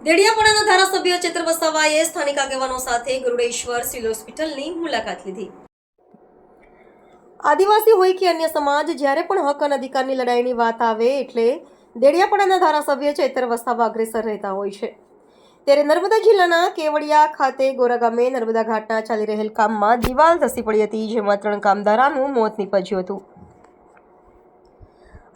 દેડિયાપાડાના ધારાસભ્ય ચેતર વસાવાએ સ્થાનિક આગેવાનો સાથે ગરુડેશ્વર સિવિલ હોસ્પિટલની મુલાકાત લીધી। આદિવાસી હોય કે અન્ય સમાજ જ્યારે પણ હક અને અધિકારની લડાઈની વાત આવે એટલે દેડિયાપાડાના ધારાસભ્ય ચેતર વસાવા અગ્રેસર રહેતા હોય છે। ત્યારે નર્મદા જિલ્લાના કેવડિયા ખાતે ગોરા ગામે નર્મદા ઘાટના ચાલી રહેલ કામમાં દિવાલ ધસી પડી હતી, જેમાં 3 કામદારોનું મોત નીપજ્યું હતું।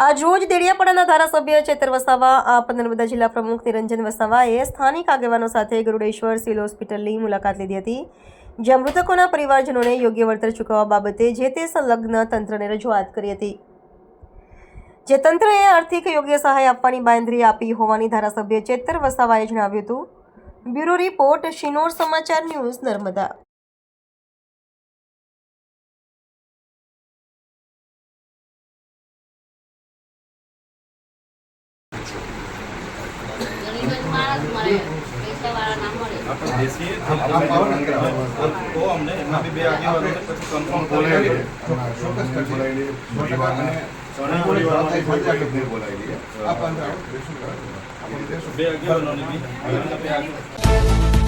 આજ રોજ દેડિયાપાડાના ધારાસભ્ય ચેતર વસાવા, આપ નર્મદા જિલ્લા પ્રમુખ નિરંજન વસાવાએ સ્થાનિક આગેવાનો સાથે ગરુડેશ્વર સિવિલ હોસ્પિટલની મુલાકાત લીધી હતી, જ્યાં મૃતકોના પરિવારજનોને યોગ્ય વળતર ચૂકવવા બાબતે જે તે સંલગ્ન તંત્રને રજૂઆત કરી હતી, જે તંત્રએ આર્થિક યોગ્ય સહાય આપવાની બાંયધરી આપી હોવાની ધારાસભ્ય ચેતર વસાવાએ જણાવ્યું હતું। બ્યુરો રિપોર્ટ, શિનોર સમાચાર ન્યૂઝ, નર્મદા। તો અમને એમના બી બે આગેવાનો પછી કન્ફર્મ બોલાવી બે આગેવાનોની બી